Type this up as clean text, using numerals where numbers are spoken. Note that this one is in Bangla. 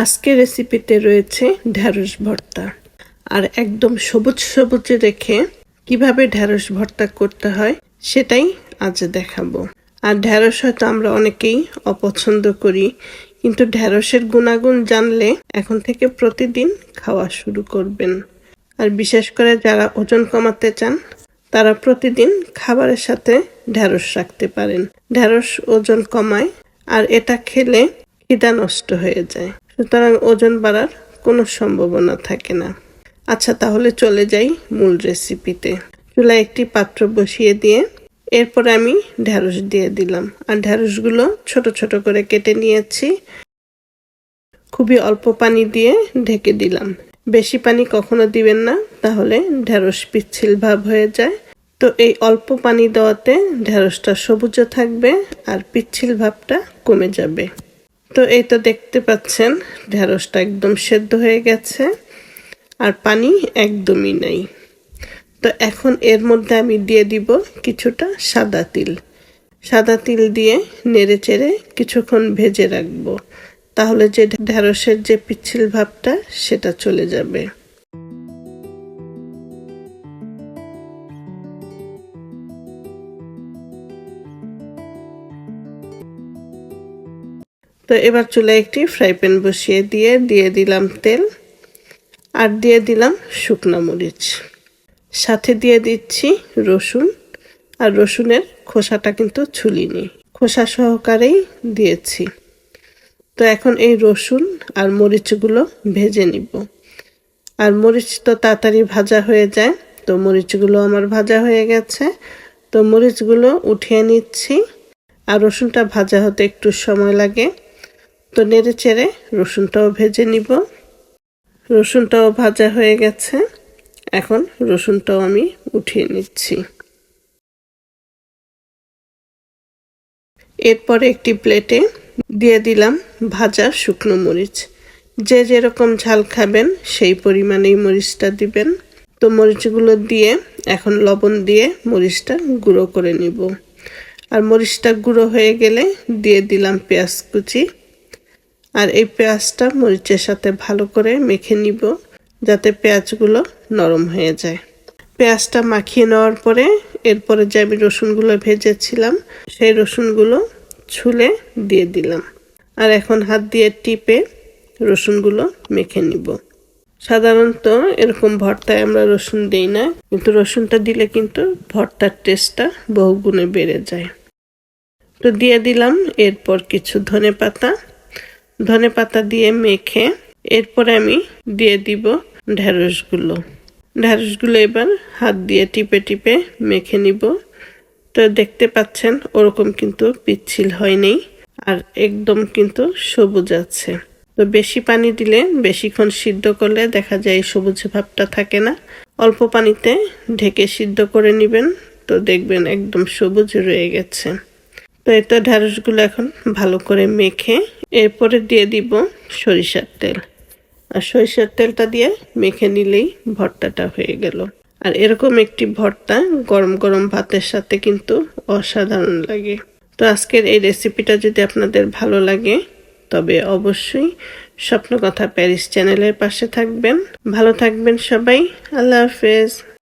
আজকের রেসিপিতে রয়েছে ঢেঁড়স ভর্তা। আর একদম সবুজ সবুজ রেখে কিভাবে ঢেঁড়স ভর্তা করতে হয় সেটাই আজ দেখাবো। আর ঢেঁড়স হয়তো আমরা অনেকেই অপছন্দ করি, কিন্তু ঢেঁড়সের গুণাগুণ জানলে এখন থেকে প্রতিদিন খাওয়া শুরু করবেন। আর বিশেষ করে যারা ওজন কমাতে চান তারা প্রতিদিন খাবারের সাথে ঢেঁড়স রাখতে পারেন। ঢেঁড়স ওজন কমায় আর এটা খেলে খিদা নষ্ট হয়ে যায়, সুতরাং ওজন বাড়ার কোনো সম্ভাবনা থাকে না। আচ্ছা, তাহলে চলে যাই মূল রেসিপিতে। চুলায় একটি পাত্র বসিয়ে দিয়ে এরপর আমি ঢেঁড়স দিয়ে দিলাম। আর ঢেঁড়সগুলো ছোট ছোট করে কেটে নিয়েছি। খুবই অল্প পানি দিয়ে ঢেকে দিলাম। বেশি পানি কখনো দিবেন না, তাহলে ঢেঁড়স পিচ্ছিল ভাব হয়ে যায়। তো এই অল্প পানি দেওয়াতে ঢেঁড়সটা সবুজও থাকবে আর পিচ্ছিল ভাবটা কমে যাবে। তো এই তো দেখতে পাচ্ছেন ঢেঁড়সটা একদম সেদ্ধ হয়ে গেছে আর পানি একদমই নাই। তো এখন এর মধ্যে আমি দিয়ে দিব কিছুটা সাদা তিল। সাদা তিল দিয়ে নেড়ে চেড়ে কিছুক্ষণ ভেজে রাখবো, তাহলে যে ঢেঁড়সের যে পিচ্ছিল ভাবটা সেটা চলে যাবে। তো এবার চুলায় একটি ফ্রাই প্যান বসিয়ে দিয়ে দিলাম তেল আর দিয়ে দিলাম শুকনো মরিচ, সাথে দিয়ে দিচ্ছি রসুন। আর রসুনের খোসাটা কিন্তু ছুলিনি, খোসা সহকারেই দিয়েছি। তো এখন এই রসুন আর মরিচগুলো ভেজে নিব। আর মরিচ তো তাড়াতাড়ি ভাজা হয়ে যায়, তো মরিচগুলো আমার ভাজা হয়ে গেছে। তো মরিচগুলো উঠিয়ে নিচ্ছি। আর রসুনটা ভাজা হতে একটু সময় লাগে, তো নেড়ে চেড়ে রসুনটাও ভেজে নিব। রসুনটাও ভাজা হয়ে গেছে, এখন রসুনটাও আমি উঠিয়ে নিচ্ছি। এরপরে একটি প্লেটে দিয়ে দিলাম ভাজা শুকনো মরিচ। যে যেরকম ঝাল খাবেন সেই পরিমাণেই মরিচটা দিবেন। তো মরিচগুলো দিয়ে এখন লবণ দিয়ে মরিচটা গুঁড়ো করে নিব। আর মরিচটা গুঁড়ো হয়ে গেলে দিয়ে দিলাম পেঁয়াজ কুচি। আর এই পেঁয়াজটা মরিচের সাথে ভালো করে মেখে নিব, যাতে পেঁয়াজগুলো নরম হয়ে যায়। পেঁয়াজটা মাখিয়ে নেওয়ার পরে এরপরে যে আমি রসুনগুলো ভেজেছিলাম সেই রসুনগুলো ছুলে দিয়ে দিলাম। আর এখন হাত দিয়ে টিপে রসুনগুলো মেখে নিব। সাধারণত এরকম ভর্তায় আমরা রসুন দেই না, কিন্তু রসুনটা দিলে কিন্তু ভর্তার টেস্টটা বহুগুণে বেড়ে যায়। তো দিয়ে দিলাম এরপর কিছু ধনে পাতা দিয়ে মেখে এরপরে আমি দিয়ে দিব ঢেঁড়সগুলো এবার হাত দিয়ে টিপে টিপে মেখে নিব। তো দেখতে পাচ্ছেন ওরকম কিন্তু পিচ্ছিল হয়নি আর একদম কিন্তু সবুজ আছে। তো বেশি পানি দিলে বেশিক্ষণ সিদ্ধ করলে দেখা যায় সবুজ ভাবটা থাকে না। অল্প পানিতে ঢেকে সিদ্ধ করে নেবেন, তো দেখবেন একদম সবুজ রয়ে গেছে। তো এই তো ঢেঁড়সগুলো এখন ভালো করে মেখে এরপরে দিয়ে দিব সরিষার তেল। আর সরিষার তেলটা দিয়ে মেখে নিলেই ভর্তাটা হয়ে গেল। আর এরকম একটি ভর্তা গরম গরম ভাতের সাথে কিন্তু অসাধারণ লাগে। তো আজকের এই রেসিপিটা যদি আপনাদের ভালো লাগে তবে অবশ্যই স্বপ্নকথা প্যারিস চ্যানেলের পাশে থাকবেন। ভালো থাকবেন সবাই। আল্লাহ হাফেজ।